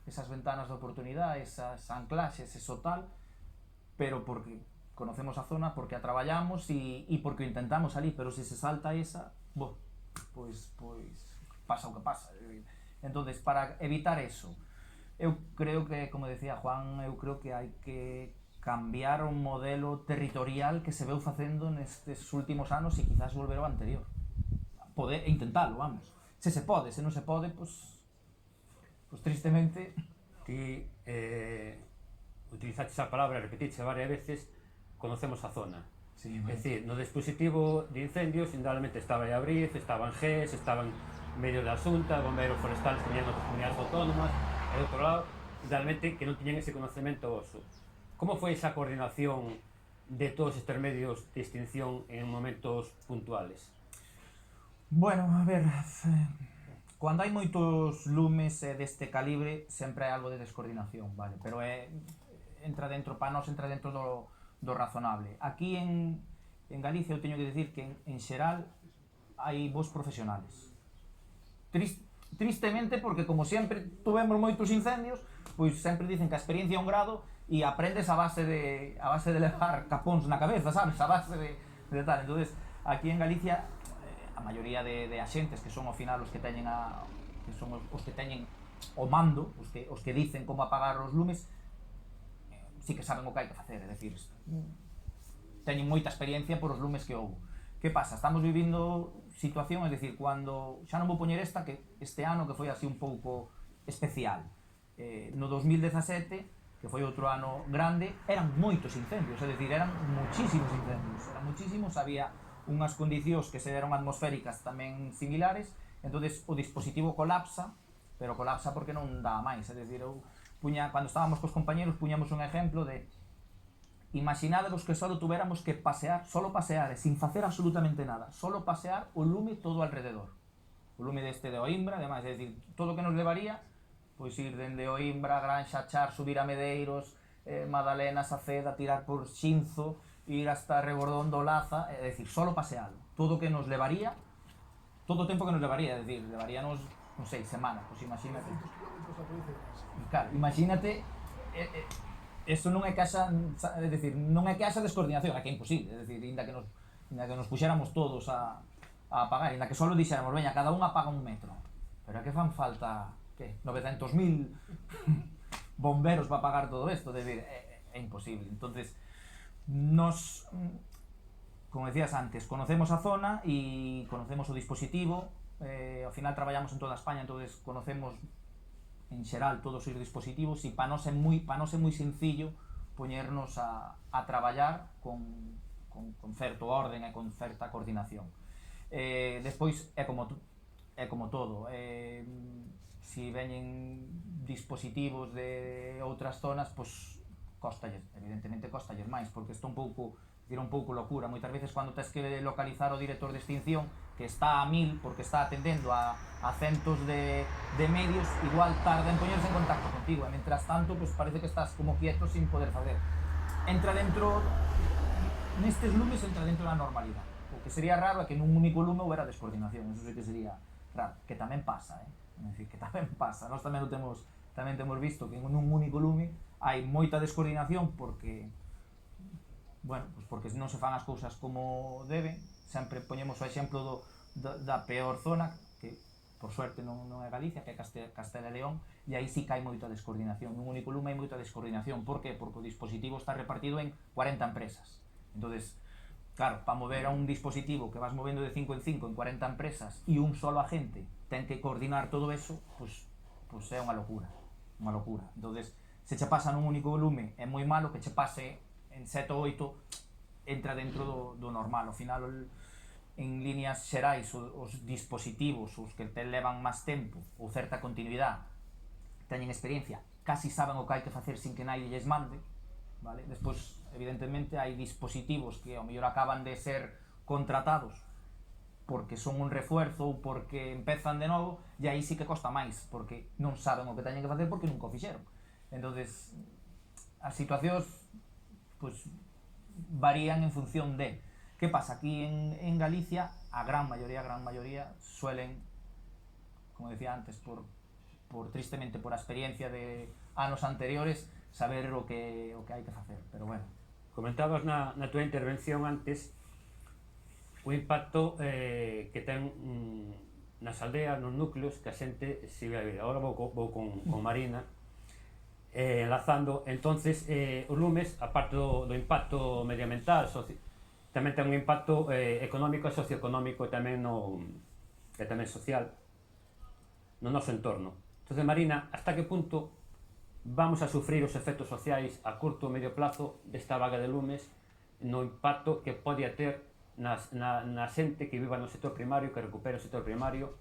esas ventanas de oportunidade, esas anclaxes, eso tal, pero porque conocemos a zona, porque a traballamos e porque intentamos ali, pero se salta esa, pois pasa o que pasa. Entonces, para evitar eso, eu creo que, como decía Juan, eu creo que hai que cambiar un modelo territorial que se veu facendo nestes últimos anos e quizás volver ao anterior. Poder intentalo, vamos. Se pode, se non se pode, pois tristemente. Ti utilizaste esa palabra, repetiche varias veces, conocemos a zona. Sí, é dicir, no dispositivo de incendios, indudablemente estaba a Abriz, estaban GES, estaban medios da Xunta, bombeiros forestales que venían outras comunidades autónomas, e do outro lado, realmente que non tiñan ese conocemento oso. Como foi esa coordinación de todos estes medios de extinción en momentos puntuales? Bueno, a ver, cando hai moitos lumes deste calibre, sempre hai algo de descoordinación, vale? Pero para nós entra dentro do razonable. Aquí en Galicia eu teño que decir que en xeral hai bons profesionales. Tristemente, porque como sempre tuvemos moitos incendios, pois sempre dicen que a experiencia é un grado e aprendes a base de levar capóns na cabeza, sabes? A base de tal. Entonces, aquí en Galicia a maioría de axentes que son ao final os que teñen os que teñen o mando, os que dicen como apagar os lumes, sí que saben o que hai que facer, é dicir, teñen moita experiencia por os lumes que houve. Que pasa? Estamos vivindo situación, é dicir, cando xa non vou poñer que este ano que foi así un pouco especial. No 2017, que foi outro ano grande, eran moitos incendios, é dicir, eran muchísimos, había unhas condicións que se eran atmosféricas tamén similares, entonces o dispositivo colapsa, pero colapsa porque non dá máis, é dicir, cando estábamos cos compañeros puñamos un exemplo de imaginádevos que solo tuviéramos que pasear, sin facer absolutamente nada, solo pasear o lume todo alrededor. O lume deste de Oimbra, ademais, é dicir, todo o que nos levaría, pois ir dende Oimbra, Granxa, Char, subir a Medeiros, Madalena, Saceda, tirar por Xinzo, ir hasta Rebordondo, Laza, é dicir, solo pasealo. Todo o que nos levaría, todo o tempo que nos levaría, é dicir, levaríanos, non sei, semanas, pois imagínate. 200 kilómetros a provincia de Granxa. Claro, imagínate, eso non é que haxa, é dicir, non é que haxa descoordinación, é que é imposible, é dicir, inda que nos puxéramos todos a apagar, inda que solo dixéramos, veña, cada un apaga un metro, pero é que fan falta, que, 900.000 bomberos para apagar todo isto, é dicir, é imposible. Entonces, nos, como decías antes, conocemos a zona e conocemos o dispositivo, ao final traballamos en toda España, entonces conocemos en xeral todos os dispositivos e para non ser moi sencillo poñernos a traballar con certo orden e con certa coordinación. Despois é como todo, se veñen dispositivos de outras zonas, pois evidentemente costalles máis, porque isto un pouco locura. Moitas veces cando tens que localizar o director de extinción que está a 1000 porque está atendendo a centos de medios, igual tarda en poñerse en contacto contigo, e mentras tanto pues parece que estás como quieto sin poder facer. Nestes lumes entra dentro da normalidade. O que sería raro é que nun único lume houbera descoordinación, eso sí que sería raro, que tamén pasa, é dicir, que tamén pasa. Nós tamén temos visto que nun único lume hai moita descoordinación porque non se fan as cousas como deben. Sempre poñemos o exemplo da peor zona, que por suerte non é Galicia, que é Castela e León, e aí sí que hai moita descoordinación. Nun único lume hai moita descoordinación. Por qué? Porque o dispositivo está repartido en 40 empresas. Entonces, claro, para mover a un dispositivo que vas movendo de 5 en 5 en 40 empresas e un solo agente ten que coordinar todo eso, pois é unha locura. Entonces, se che pasa nun único lume é moi malo, que che pase en 7 ou 8 entra dentro do normal. Ao final, en líneas xerais, os dispositivos, os que te levan máis tempo ou certa continuidade, teñen experiencia, casi saben o que hai que facer sin que nadie lles mande, vale? Despois, evidentemente, hai dispositivos que ao mellor acaban de ser contratados porque son un refuerzo ou porque empezan de novo, e aí sí que costa máis, porque non saben o que teñen que facer porque nunca o fixeron. Entonces, as situacións varían en función de. Que pasa? Aquí en Galicia, a gran maioría suelen, como decía antes, tristemente por a experiencia de anos anteriores, saber o que hai que facer, pero bueno. Comentabas na túa intervención antes o impacto que ten nas aldeas, nos núcleos, que a xente se ve a vida. Agora vou con Marina, enlazando, entonces, os lumes, aparte do impacto medioambiental, tamén ten un impacto económico e socioeconómico e tamén social no noso entorno. Entonces, Marina, hasta que punto vamos a sufrir os efectos sociais a curto e medio plazo desta vaga de lumes no impacto que pode ter na xente que viva no sector primario, que recupere o sector primario?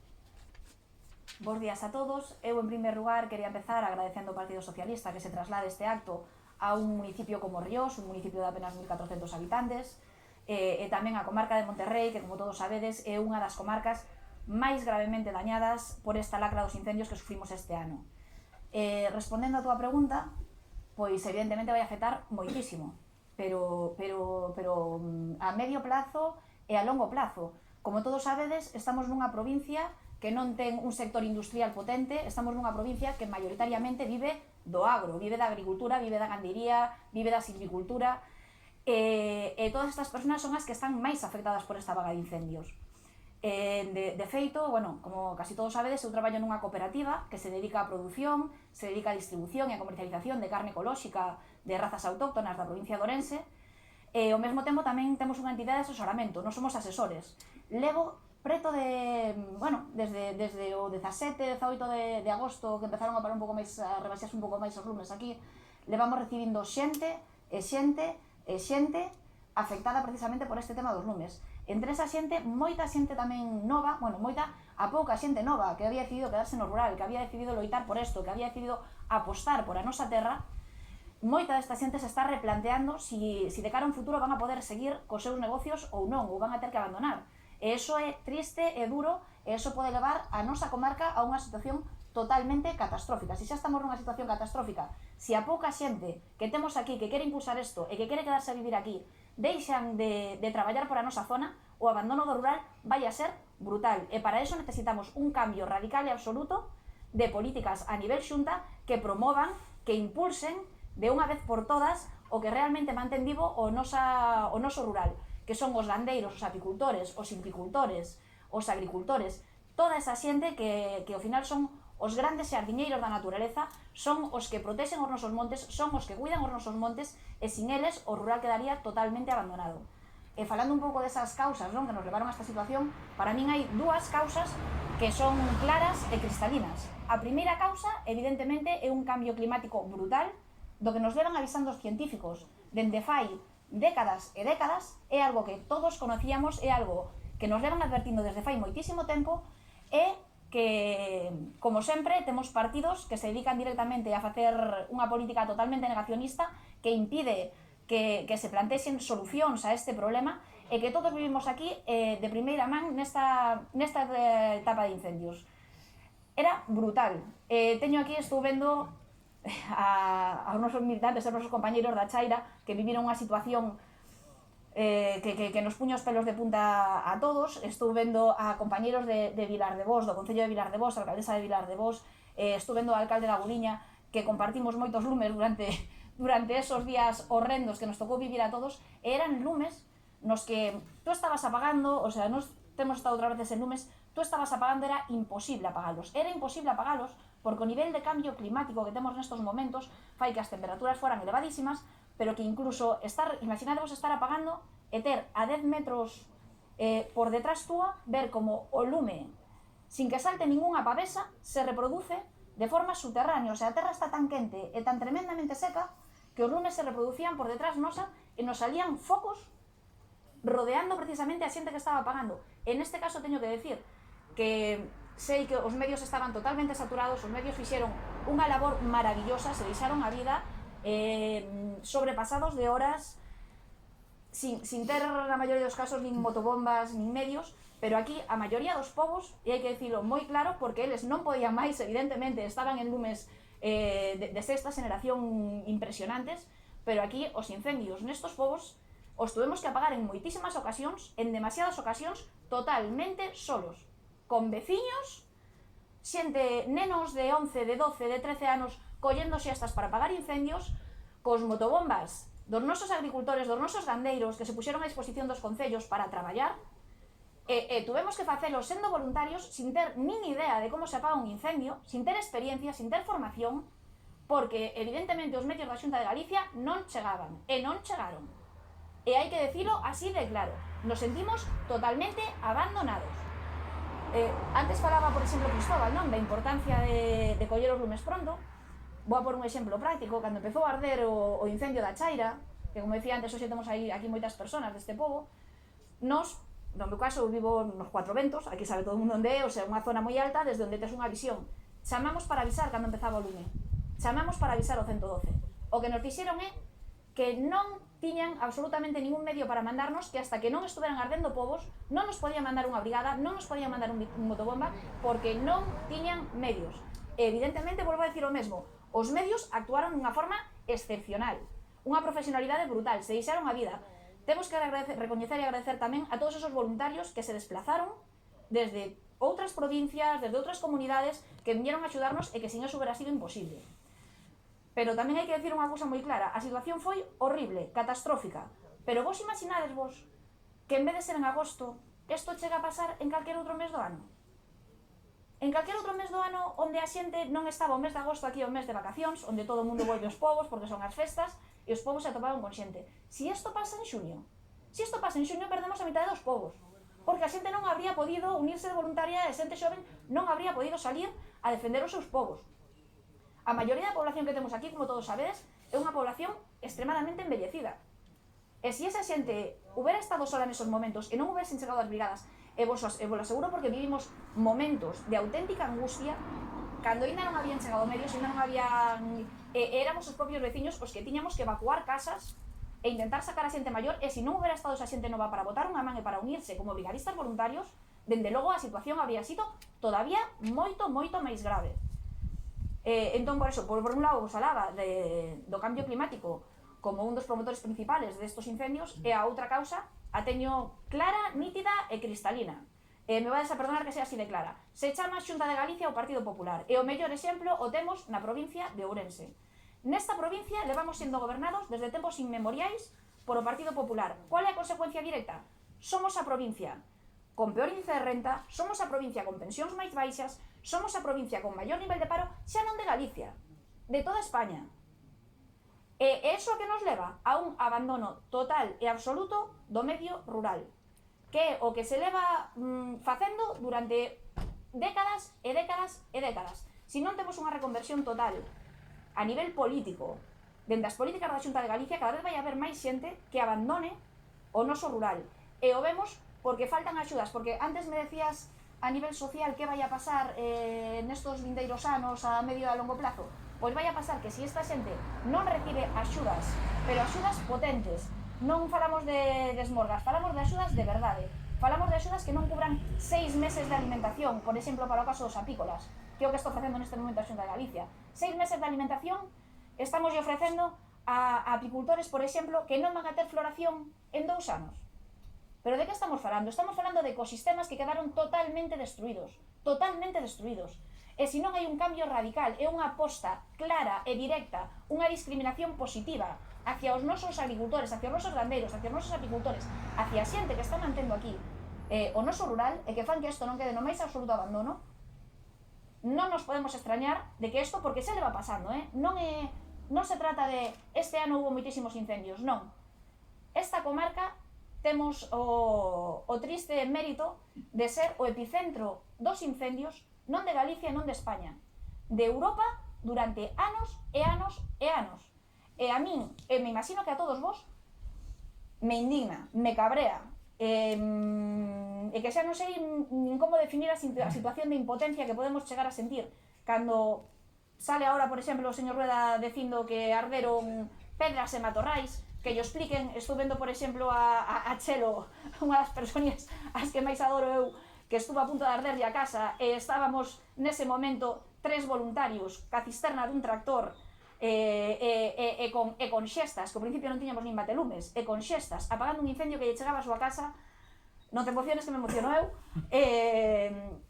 Bos días a todos. Eu, en primer lugar, quería empezar agradecendo ao Partido Socialista que se traslade este acto a un municipio como Ríos, un municipio de apenas 1.400 habitantes, e tamén a comarca de Monterrey, que, como todos sabedes, é unha das comarcas máis gravemente dañadas por esta lacra dos incendios que sufrimos este ano. Respondendo a túa pregunta, pois evidentemente vai afectar moitísimo, pero a medio plazo e a longo plazo. Como todos sabedes, estamos nunha provincia que non ten un sector industrial potente, estamos nunha provincia que maioritariamente vive do agro, vive da agricultura, vive da gandería, vive da silvicultura, e todas estas persoas son as que están máis afectadas por esta vaga de incendios. De feito, bueno, como casi todos sabedes, eu traballo nunha cooperativa que se dedica á produción, se dedica á distribución e á comercialización de carne ecolóxica de razas autóctonas da provincia de Ourense, e ao mesmo tempo tamén temos unha entidade de asesoramento, non somos asesores. Levo preto de, bueno, desde o 17, 18 de agosto, que empezaron a parar un pouco máis, a rebaixarse un pouco máis os lumes aquí, levamos recibindo xente afectada precisamente por este tema dos lumes. Entre esa xente, moita xente tamén nova, bueno, a pouca xente nova que había decidido quedarse no rural, que había decidido loitar por isto, que había decidido apostar por a nosa terra, moita desta xente se está replanteando si de cara a un futuro van a poder seguir cos seus negocios ou non, ou van a ter que abandonar. E iso é triste, é duro, e iso pode levar a nosa comarca a unha situación totalmente catastrófica. Se xa estamos nunha situación catastrófica, se a pouca xente que temos aquí, que quere impulsar isto e que quere quedarse a vivir aquí, deixan de traballar por a nosa zona, o abandono do rural vai a ser brutal. E para iso necesitamos un cambio radical e absoluto de políticas a nivel xunta que promovan, que impulsen de unha vez por todas o que realmente mantén vivo o noso rural, que son os gandeiros, os apicultores, os silvicultores, os agricultores, toda esa xente que ao final son os grandes xardiñeiros da naturaleza, son os que protexen os nosos montes, son os que cuidan os nosos montes, e sin eles o rural quedaría totalmente abandonado. E falando un pouco desas causas, non, que nos levaron a esta situación, para min hai dúas causas que son claras e cristalinas. A primeira causa, evidentemente, é un cambio climático brutal, do que nos levan avisando os científicos dende fai décadas e décadas, é algo que todos conocíamos, é algo que nos levan advertindo desde fai moitísimo tempo, e que, como sempre, temos partidos que se dedican directamente a facer unha política totalmente negacionista que impide que se plantexen solucións a este problema e que todos vivimos aquí de primeira man nesta etapa de incendios. Era brutal. Teño aquí, estou vendo aos nosos militantes, aos nosos compañeiros da Chaira que viviron unha situación que nos puño os pelos de punta a todos. Estou vendo a compañeiros de Vilardevós, do Concello de Vilardevós, a alcaldesa de Vilardevós, estou vendo ao alcalde da Guriña, que compartimos moitos lumes durante esos días horrendos que nos tocou vivir a todos, e eran lumes nos que tú estabas apagando, o sea, nos temos estado outras veces en lumes, tú estabas apagando, era imposible apagalos, porque o nivel de cambio climático que temos nestos momentos fai que as temperaturas foran elevadísimas, pero que incluso imaginadevos estar apagando e ter a 10 metros por detrás túa, ver como o lume, sin que salte ningunha pavesa, se reproduce de forma subterránea. O sea, a terra está tan quente e tan tremendamente seca que os lumes se reproducían por detrás nosa e nos salían focos rodeando precisamente a xente que estaba apagando. En este caso teño que decir que sei que os medios estaban totalmente saturados, os medios fixeron unha labor maravillosa, se deixaron a vida, sobrepasados de horas, sin ter na maioría dos casos nin motobombas nin medios, pero aquí a maioría dos povos, e hai que dicilo moi claro, porque eles non podían máis, evidentemente, estaban en lumes de sexta generación impresionantes, pero aquí os incendios nestos povos os tuvemos que apagar en moitísimas ocasións, en demasiadas ocasións, totalmente solos, con veciños, xente, nenos de 11, de 12, de 13 anos, collendo xestas para apagar incendios, cos motobombas dos nosos agricultores, dos nosos gandeiros que se puxeron a disposición dos concellos para traballar, e tuvemos que facelo sendo voluntarios, sin ter nin idea de como se apaga un incendio, sin ter experiencia, sin ter formación, porque evidentemente os medios da Xunta de Galicia non chegaban, e non chegaron. E hai que decilo así de claro, nos sentimos totalmente abandonados. Antes falaba, por exemplo, Cristóbal, non, da importancia de coller os lumes pronto. Vou a por un exemplo práctico. Cando empezou a arder o incendio da Chaira, que como decía antes, hoxe temos aquí moitas persoas deste pobo, nos, no meu caso, eu vivo nos Cuatro Ventos, aquí sabe todo o mundo onde é, o sea, unha zona moi alta, desde onde tes unha visión. Chamamos para avisar cando empezaba o lume, chamamos para avisar o 112. O que nos dixeron é que non tiñan absolutamente ningún medio para mandarnos, que hasta que non estuveran ardendo povos, non nos podían mandar unha brigada, non nos podían mandar un motobomba, porque non tiñan medios. E evidentemente, volvo a decir o mesmo, os medios actuaron dunha forma excepcional, unha profesionalidade brutal, se deixaron a vida. Temos que recoñecer e agradecer tamén a todos esos voluntarios que se desplazaron desde outras provincias, desde outras comunidades, que vinieron a axudarnos e que sin eso hubiera sido imposible. Pero tamén hai que decir unha cousa moi clara, a situación foi horrible, catastrófica, pero vos imaginades vos que en vez de ser en agosto, isto chega a pasar en calquer outro mes do ano. En calquer outro mes do ano onde a xente non estaba o mes de agosto aquí o mes de vacacións, onde todo o mundo volve aos povos porque son as festas, e os povos se atopaban con xente. Se isto pasa en xuño, perdemos a mitad dos povos, porque a xente non habría podido unirse de voluntaria e a xente xoven non habría podido salir a defender os seus povos. A maioría da población que temos aquí, como todos sabedes, é unha población extremadamente envellecida. E se esa xente hubiera estado sola nesos momentos e non hubiesen chegado as brigadas, e vos aseguro porque vivimos momentos de auténtica angustia, cando ainda non habían chegado medios, ainda non habían... éramos os propios veciños os que tiñamos que evacuar casas e intentar sacar a xente maior, e se non hubiera estado esa xente nova para botar unha man e para unirse como brigadistas voluntarios, dende logo a situación habría sido todavía moito máis grave. Entón, por eso, por un lado, vos falaba do cambio climático como un dos promotores principales destos incendios, e a outra causa a teño clara, nítida e cristalina. Me vais a perdonar que sea así de clara. Se chama Xunta de Galicia o Partido Popular, e o mellor exemplo o temos na provincia de Ourense. Nesta provincia levamos sendo gobernados desde tempos inmemoriais por o Partido Popular. Qual é a consecuencia directa? Somos a provincia con peor índice de renta, somos a provincia con pensións máis baixas, somos a provincia con maior nivel de paro, xa non de Galicia, de toda España. E iso que nos leva a un abandono total e absoluto do medio rural, que é o que se leva facendo durante décadas e décadas e décadas. Se non temos unha reconversión total a nivel político, dende as políticas da Xunta de Galicia, cada vez vai haber máis xente que abandone o noso rural. E o vemos porque faltan axudas, porque antes me decías a nivel social que vai a pasar nestos vindeiros anos a medio e a longo plazo. Pois vai a pasar que se esta xente non recibe axudas, pero axudas potentes, non falamos de desmorgas, falamos de axudas de verdade, falamos de axudas que non cubran 6 meses de alimentación, por exemplo, para o caso dos apícolas, que é o que estou facendo neste momento a Xunta de Galicia. 6 meses de alimentación estamos ofrecendo a apicultores, por exemplo, que non van a ter floración en 2 anos. Pero de que estamos falando? Estamos falando de ecosistemas que quedaron totalmente destruídos, E se non hai un cambio radical, é unha aposta clara e directa, unha discriminación positiva hacia os nosos agricultores, hacia os nosos gandeiros, hacia os nosos apicultores, hacia a xente que está mantendo aquí o noso rural, e que fan que isto non quede no máis absoluto abandono, non nos podemos extrañar de que isto, porque xa le va pasando, non se trata de este ano hubo moitísimos incendios, non. Esta comarca temos o triste mérito de ser o epicentro dos incendios non de Galicia e non de España, de Europa durante anos e anos e anos. E a min, e me imagino que a todos vos, me indigna, me cabrea, e que xa non sei nin como definir a situación de impotencia que podemos chegar a sentir cando sale ahora, por exemplo, o señor Rueda dicindo que arderon pedras e matorrais, que yo expliquen. Estou vendo, por exemplo, a Chelo, unha das persoas as que máis adoro eu, que estuvo a punto de arderlle a casa, e estábamos nese momento 3 voluntarios ca cisterna dun tractor e con xestas, que ao principio non tiñamos nin batelumes, e con xestas, apagando un incendio que lle chegaba a súa casa. Non te emociones, que me emociono eu.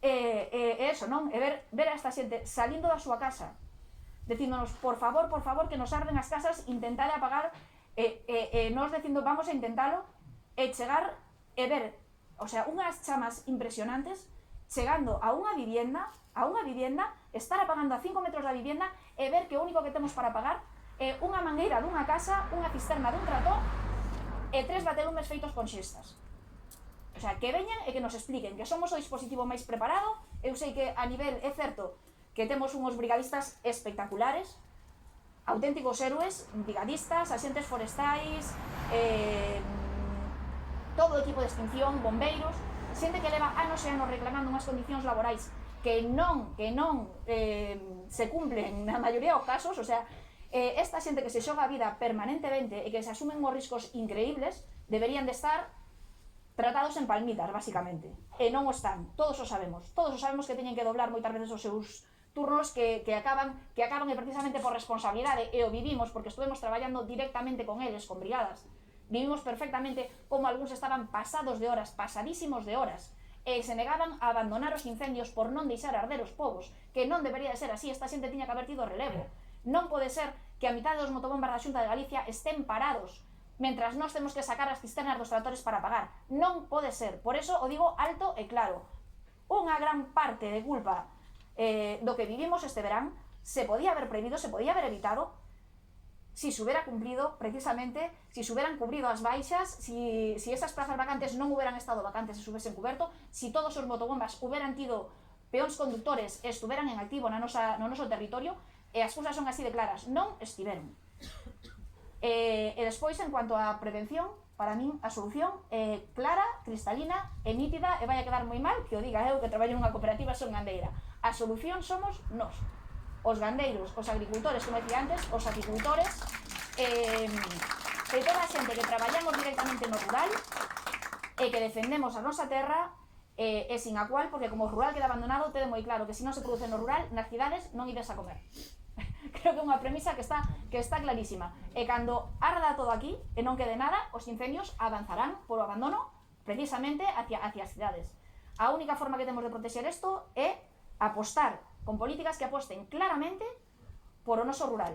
Eso, non? E ver a esta xente salindo da súa casa, dicíndonos, por favor, que nos arden as casas, intentar apagar, nos dicindo, vamos a intentalo, e chegar e ver, o sea, unhas chamas impresionantes, chegando a unha vivienda, estar apagando a 5 metros da vivienda, e ver que o único que temos para apagar é unha mangueira dunha casa, unha cisterna dun tractor, e 3 batelumes feitos con xestas. O sea, que veñan e que nos expliquen que somos o dispositivo máis preparado. Eu sei que a nivel, é certo, que temos unhos brigadistas espectaculares, auténticos héroes, brigadistas, axentes forestais, todo o equipo de extinción, bombeiros, xente que leva anos e anos reclamando unhas condicións laborais que non se cumplen na maioría dos casos. O sea, esta xente que se xoga a vida permanentemente e que se asumen os riscos increíbles deberían de estar tratados en palmitas, basicamente, e non o están. Todos o sabemos que teñen que doblar moitas veces os seus turnos que acaban e precisamente por responsabilidade, e o vivimos porque estuvemos traballando directamente con eles, con brigadas. Vivimos perfectamente como algúns estaban pasados de horas, pasadísimos de horas, e se negaban a abandonar os incendios por non deixar arder os povos, que non debería de ser así. Esta xente tiña que haber tido relevo. Non pode ser que a mitad dos motobombas da Xunta de Galicia estén parados mentras nós temos que sacar as cisternas dos tractores para pagar. Non pode ser. Por eso o digo alto e claro. Unha gran parte de culpa do que vivimos este verán se podía haber prohibido, se podía haber evitado si se hubiera cumplido, precisamente, si se hubieran cubrido as baixas, si esas plazas vacantes non hubieran estado vacantes e se hubiesen cuberto, si todos os motobombas hubieran tido peóns conductores e estuveran en activo no noso territorio, e as cousas son así de claras, non estiveron. E despois, en cuanto á prevención, para min a solución é clara, cristalina e nítida, e vai a quedar moi mal que o diga eu que traballo nunha cooperativa son gandeira. A solución somos nós, os gandeiros, os agricultores, como decía antes, os apicultores, e toda a xente que traballamos directamente no rural e que defendemos a nosa terra e sin a cual, porque como o rural queda abandonado, tede moi claro que se non se produce no rural, nas cidades non ides a comer. Creo que é unha premisa que está clarísima. E cando arda todo aquí e non quede nada, os incendios avanzarán por o abandono precisamente hacia as cidades. A única forma que temos de protexer isto é apostar con políticas que aposten claramente por o noso rural.